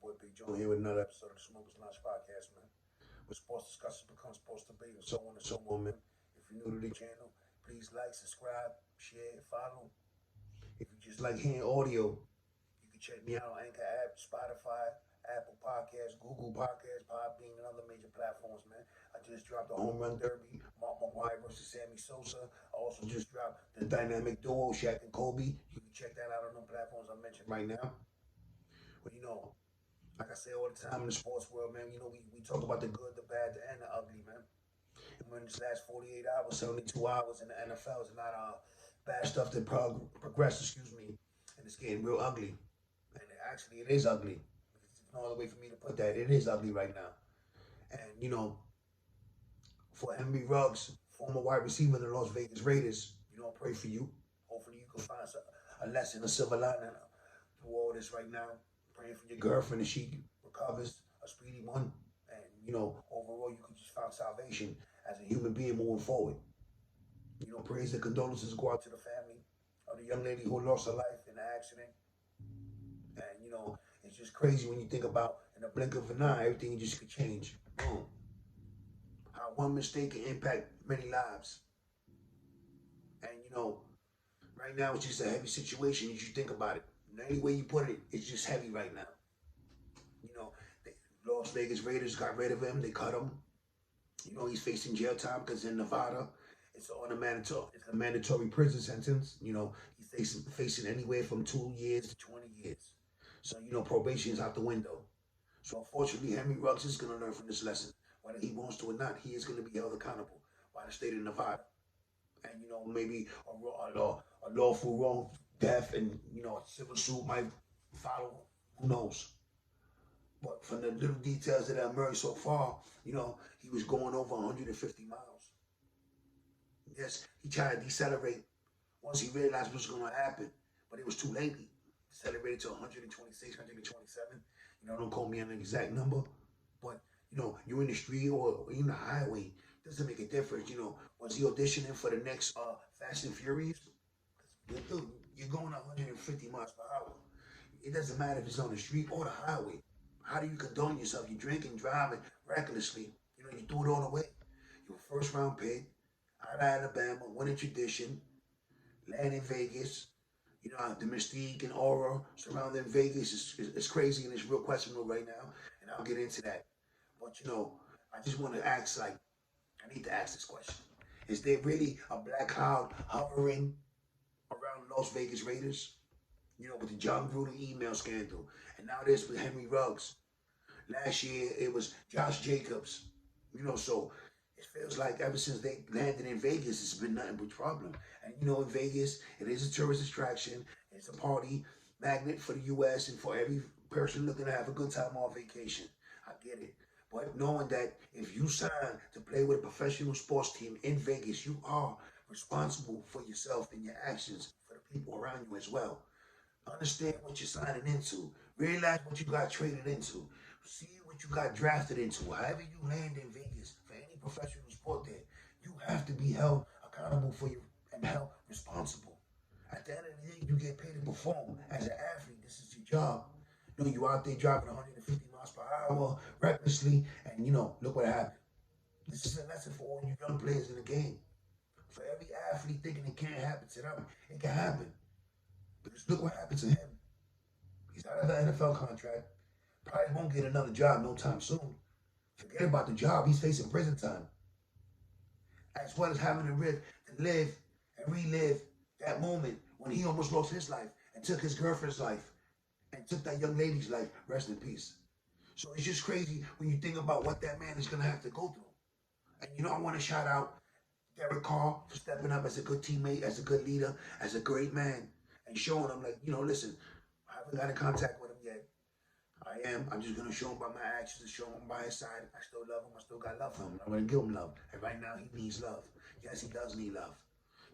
boy Big Joe here with another episode of the Smokers Lounge Podcast, man. Where sports discussion becomes supposed to be, and so on and so on, man. If you're new to the channel, please like, subscribe, share, follow. If you just like hearing audio, you can check me out on Anchor app, Spotify, Apple Podcasts, Google Podcasts, Podbean, and other major platforms, man. I just dropped the Home Run Derby, Mark McGwire versus Sammy Sosa. I also just dropped the dynamic duo, Shaq and Kobe. You can check that out on the platforms I mentioned right now. But like I say all the time in the sports world, man, we talk about the good, the bad, and the ugly, man. And when this last 48 hours, 72 hours in the NFL is not bad stuff that progress, and it's getting real ugly. And actually, it is ugly. There's no other way for me to put that. It is ugly right now. And, for Henry Ruggs, former wide receiver of the Las Vegas Raiders, I pray for you. Hopefully, you can find a lesson, a silver lining through all this right now. Praying for your girlfriend that she recovers, a speedy one. And, overall, you can just find salvation as a human being moving forward. Praise and condolences go out to the family of the young lady who lost her life in the accident. And, it's just crazy when you think about in a blink of an eye, everything just could change. Boom. How one mistake can impact many lives. And, right now it's just a heavy situation as you think about it. And any way you put it, it's just heavy right now. The Las Vegas Raiders got rid of him. They cut him. He's facing jail time because in Nevada, it's a mandatory prison sentence. He's facing anywhere from 2 years to 20 years. So, probation is out the window. So, unfortunately, Henry Ruggs is going to learn from this lesson. Whether he wants to or not, he is going to be held accountable by the state of Nevada. And, maybe a lawful wrong death and, a civil suit might follow. Who knows? But from the little details that have emerged so far, he was going over 150 miles. Yes, he tried to decelerate once he realized what was going to happen, but it was too late. He decelerated to 126, 127. Don't quote me on an exact number, but you're in the street or in the highway, doesn't make a difference. Was he auditioning for the next Fast and Furious? Dude, you're going 150 miles per hour. It doesn't matter if it's on the street or the highway. How do you condone yourself? You drink and driving recklessly. You threw it all away. You're a first round pick out of Alabama, winning tradition, land in Vegas. The mystique and aura surrounding Vegas is crazy and it's real questionable right now. And I'll get into that. But, I just want to ask, I need to ask this question. Is there really a black cloud hovering around Las Vegas Raiders? With the John Gruden email scandal. And now this with Henry Ruggs. Last year, it was Josh Jacobs. So it feels like ever since they landed in Vegas, it's been nothing but problem. And, in Vegas, it is a tourist attraction. It's a party magnet for the U.S. and for every person looking to have a good time on vacation. I get it. But knowing that if you sign to play with a professional sports team in Vegas, you are responsible for yourself and your actions for the people around you as well. Understand what you're signing into. Realize what you got traded into. See what you got drafted into. However you land in Vegas for any professional sport there, you have to be held accountable for you and held responsible. At the end of the day, you get paid to perform. As an athlete, this is your job. You out there driving 150 miles per hour recklessly, and look what happened. This is a lesson for all you young players in the game. For every athlete thinking it can't happen to them, it can happen. Because look what happened to him. He's out of the NFL contract. Probably won't get another job no time soon. Forget about the job. He's facing prison time. As well as having to live and relive that moment when he almost lost his life and took his girlfriend's life and took that young lady's life. Rest in peace. So it's just crazy when you think about what that man is going to have to go through. And I want to shout out Derek Carr for stepping up as a good teammate, as a good leader, as a great man. And showing him, listen, I haven't got in contact with him yet. I'm just going to show him by my actions and show him by his side. I still love him. I still got love for him. I'm going to give him love. And right now, he needs love. Yes, he does need love.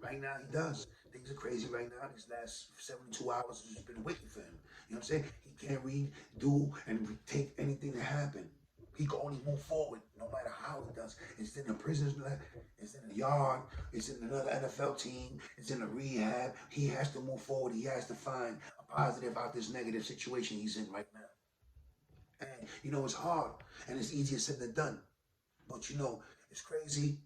Right now, he does. Things are crazy right now. These last 72 hours has just been wicked for him. You know what I'm saying? He can't read, do, and take anything to happen. He can only move forward, no matter how he does. It's in the prison, it's in the yard, it's in another NFL team, it's in the rehab. He has to move forward. He has to find a positive out this negative situation he's in right now. And, it's hard and it's easier said than done. But, it's crazy.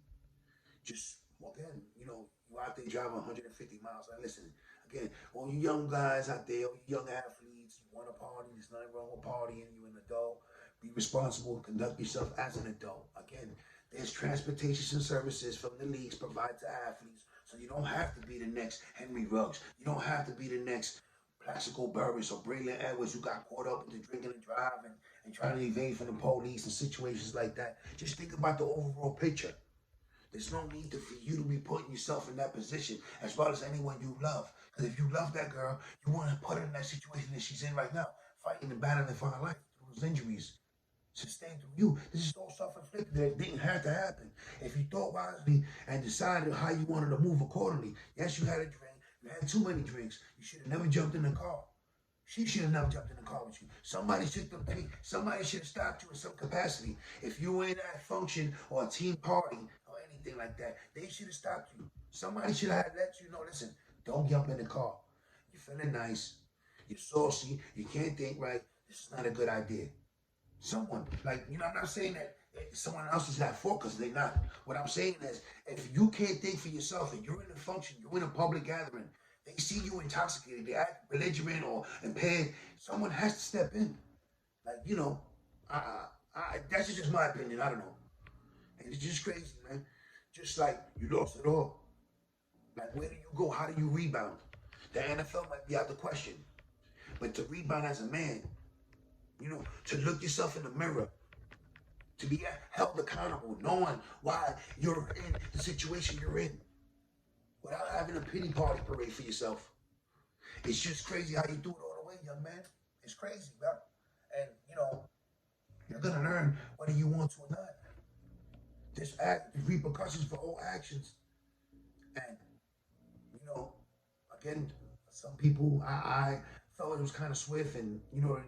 Just, again, you out there driving 150 miles. Now, listen, again, all you young guys out there, all you young athletes, you want to party, there's nothing wrong with partying. You're an adult. Be responsible, conduct yourself as an adult. Again, there's transportation services from the leagues provided to athletes. So you don't have to be the next Henry Ruggs. You don't have to be the next Plaxico Burress or Braylon Edwards who got caught up in the drinking and driving and trying to evade from the police and situations like that. Just think about the overall picture. There's no need for you to be putting yourself in that position as well as anyone you love. Because if you love that girl, you want to put her in that situation that she's in right now, fighting and battling for her life through those injuries sustained through you. This is all self-inflicted. It didn't have to happen. If you thought wisely and decided how you wanted to move accordingly, yes, you had a drink. You had too many drinks. You should have never jumped in the car. She should have never jumped in the car with you. Somebody should have stopped you in some capacity. If you were in that function or a team party or anything like that, they should have stopped you. Somebody should have let you know, listen, don't jump in the car. You're feeling nice. You're saucy. You can't think right. This is not a good idea. Someone, I'm not saying that someone else is at fault because they're not. What I'm saying is, if you can't think for yourself and you're in a function, you're in a public gathering, they see you intoxicated, they act belligerent or impaired, someone has to step in. That's just my opinion. I don't know. And it's just crazy, man. Just like you lost it all. Like, where do you go? How do you rebound? The NFL might be out the question. But to rebound as a man, to look yourself in the mirror, to be held accountable, knowing why you're in the situation you're in, without having a pity party parade for yourself. It's just crazy how you do it all the way, young man. It's crazy, bro. And, you're going to learn whether you want to or not. There's repercussions for all actions. And, again, some people, I felt it was kind of swift and,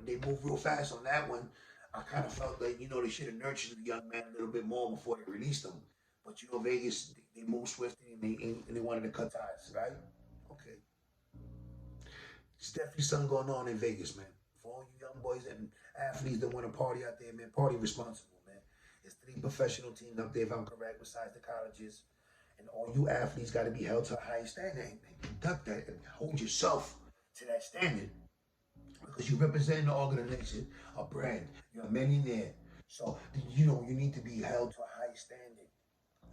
they moved real fast on that one. I kind of felt that, they should have nurtured the young man a little bit more before they released him. But, Vegas, they moved swiftly and they wanted to cut ties, right? Okay. There's definitely something going on in Vegas, man. For all you young boys and athletes that want to party out there, man, party responsible, man. There's 3 professional teams up there, if I'm correct, besides the colleges. And all you athletes got to be held to a high standard and conduct that and hold yourself to that standard. Because you represent an organization, a brand. You're a millionaire. So, you need to be held to a high standard.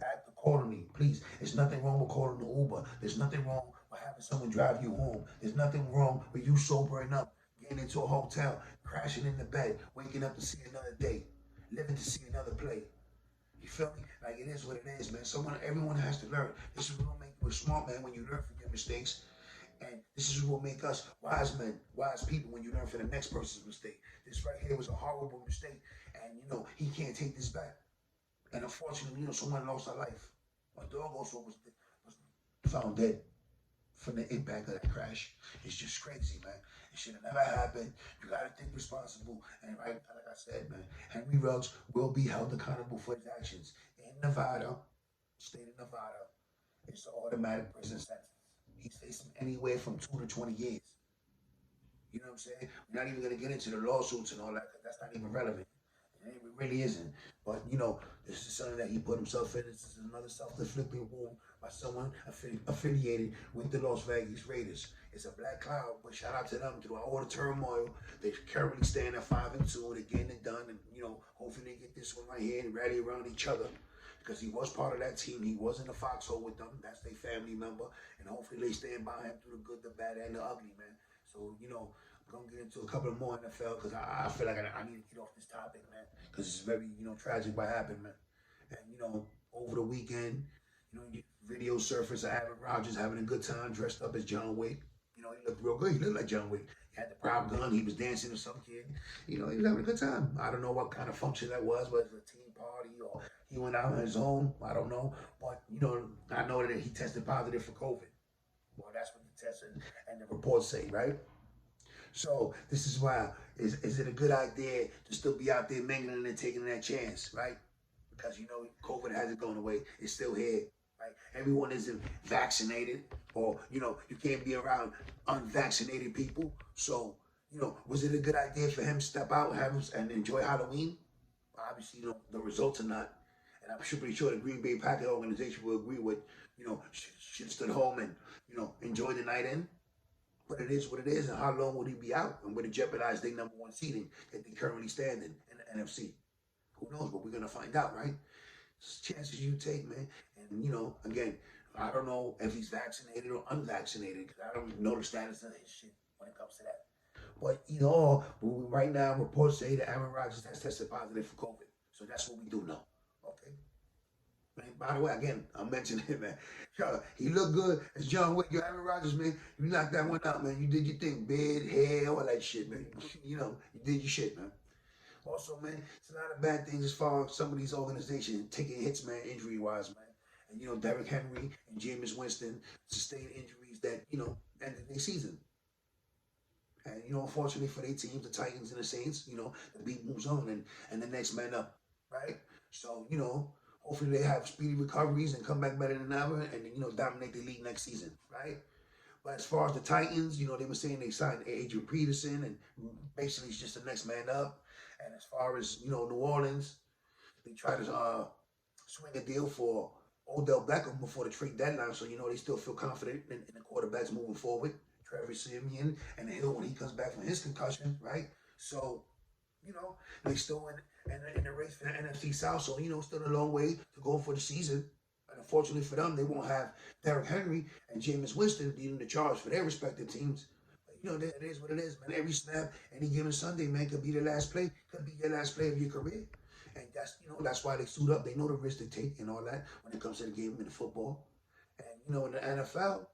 Act accordingly, please. There's nothing wrong with calling an Uber. There's nothing wrong with having someone drive you home. There's nothing wrong with you sobering up, getting into a hotel, crashing in the bed, waking up to see another day, living to see another play. You feel me? Like, it is what it is, man. Everyone has to learn. This is what will make you a smart man when you learn from your mistakes. And this is what will make us wise men, wise people when you learn from the next person's mistake. This right here was a horrible mistake. And, he can't take this back. And unfortunately, someone lost their life. My dog also was found dead from the impact of that crash. It's just crazy, man. It should have never happened. You got to think responsible. And like I said, man, Henry Ruggs will be held accountable for his actions. In Nevada, state of Nevada, it's an automatic prison sentence. He's facing anywhere from 2 to 20 years. You know what I'm saying? We're not even going to get into the lawsuits and all that because that's not even relevant. It really isn't. But, this is something that he put himself in. This is another self-inflicted wound by someone affiliated with the Las Vegas Raiders. It's a black cloud, but shout out to them through all the turmoil. They currently stand at 5-2. They're getting it done. And, hopefully they get this one right here and rally around each other. Because he was part of that team. He was in the foxhole with them. That's their family member. And hopefully they stand by him through the good, the bad, and the ugly, man. So, I'm going to get into a couple more NFL because I feel like I need to get off this topic, man. Because it's very, tragic what happened, man. And, over the weekend, video surfaced of Aaron Rodgers having a good time dressed up as John Wick. He looked real good. He looked like John Wick. He had the prop gun. He was dancing with some kid. He was having a good time. I don't know what kind of function that was, whether it was a team party or he went out on his own. I don't know. But, I know that he tested positive for COVID. Well, that's what the test and the reports say, right? So this is why, is it a good idea to still be out there mingling and taking that chance, right? Because, COVID hasn't gone away. It's still here, right? Everyone isn't vaccinated or, you can't be around unvaccinated people. So, Was it a good idea for him to step out and enjoy Halloween? Obviously, the results are not. And I'm pretty sure the Green Bay Packers organization will agree with, should stood home and, enjoy the night in. But it is what it is, and how long would he be out? And would it jeopardize their number one seeding that they currently stand in the NFC? Who knows? But we're gonna find out, right? It's chances you take, man. And again, I don't know if he's vaccinated or unvaccinated because I don't even know the status of his shit when it comes to that. But right now reports say that Aaron Rodgers has tested positive for COVID, so that's what we do know. Okay. Man, by the way, again, I'm mentioning him, man. Yo, he looked good. It's John Wick. Yo, Aaron Rodgers, man. You knocked that one out, man. You did your thing. Beard, hair, all that shit, man. You did your shit, man. Also, man, it's a lot of bad things as far as some of these organizations taking hits, man, injury-wise, man. And, Derrick Henry and Jameis Winston sustained injuries that, ended their season. And, unfortunately for their teams, the Titans and the Saints, the beat moves on and the next man up, right? So, hopefully they have speedy recoveries and come back better than ever and, dominate the league next season, right? But as far as the Titans, they were saying they signed Adrian Peterson and basically it's just the next man up. And as far as, New Orleans, they tried to swing a deal for Odell Beckham before the trade deadline. So, they still feel confident in the quarterbacks moving forward. Trevor Siemian and Hill when he comes back from his concussion, right? So, they still in the race for the NFC South. So, still a long way to go for the season. And unfortunately for them, they won't have Derrick Henry and Jameis Winston leading the charge for their respective teams. But, it is what it is, man. Every snap, any given Sunday, man, could be the last play. Could be your last play of your career. And that's why they suit up. They know the risk they take and all that when it comes to the game in the football. And, in the NFL,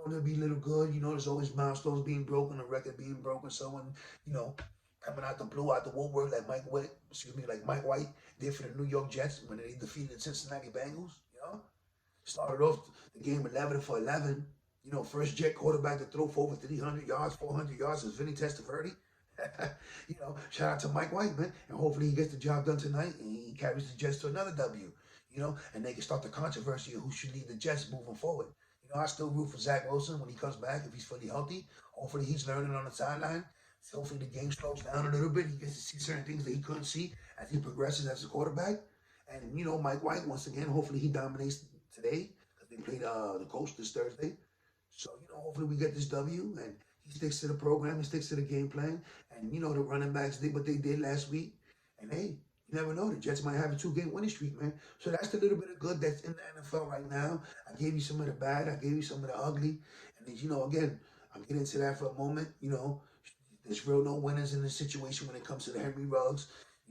they'll be a little good. There's always milestones being broken, a record being broken. Someone, coming out the blue, out the woodwork, like Mike White did for the New York Jets when they defeated the Cincinnati Bengals. Started off the game 11 for 11. First Jet quarterback to throw for over 300 yards, 400 yards is Vinny Testaverde. Shout out to Mike White, man. And hopefully he gets the job done tonight and he carries the Jets to another W. And they can start the controversy of who should lead the Jets moving forward. I still root for Zach Wilson when he comes back, if he's fully healthy. Hopefully he's learning on the sideline. So hopefully the game slows down a little bit. He gets to see certain things that he couldn't see as he progresses as a quarterback. And, Mike White, once again, hopefully he dominates today because they played the Colts this Thursday. So, hopefully we get this W and he sticks to the program, he sticks to the game plan. And, the running backs did what they did last week. And, hey, you never know. The Jets might have a 2-game winning streak, man. So that's the little bit of good that's in the NFL right now. I gave you some of the bad. I gave you some of the ugly. And then, again, I'll get into that for a moment. There's real no winners in this situation when it comes to the Henry Ruggs.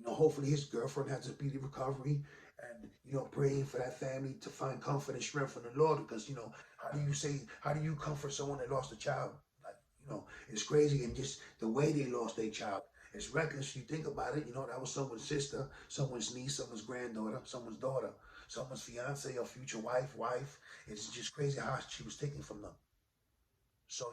Hopefully his girlfriend has a speedy recovery. And, praying for that family to find comfort and strength from the Lord. Because, how do you comfort someone that lost a child? Like, it's crazy. And just the way they lost their child. It's reckless. You think about it, that was someone's sister, someone's niece, someone's granddaughter, someone's daughter, someone's fiance or future wife. It's just crazy how she was taken from them. So,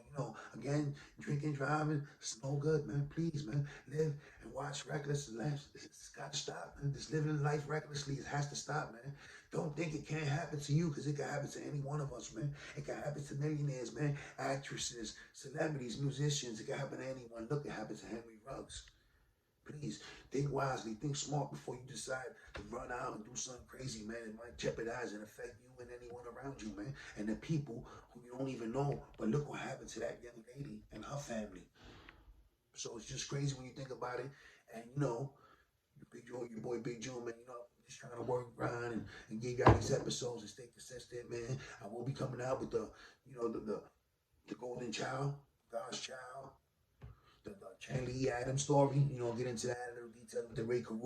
again, drinking, driving, it's no good, man. Please, man, live and watch reckless lives. It's got to stop, man. This living life recklessly, it has to stop, man. Don't think it can't happen to you because it can happen to any one of us, man. It can happen to millionaires, man, actresses, celebrities, musicians. It can happen to anyone. Look, it happened to Henry Ruggs. Please think wisely, think smart before you decide to run out and do something crazy, man. It might jeopardize and affect you and anyone around you, man. And the people who you don't even know. But look what happened to that young lady and her family. So it's just crazy when you think about it. And your boy Big Joe, man, just trying to work around and give y'all these episodes and stay consistent, man. I will be coming out with the Golden Child, God's Child, the Chanley Adams story, get into that in a little detail with the Ray Caruso.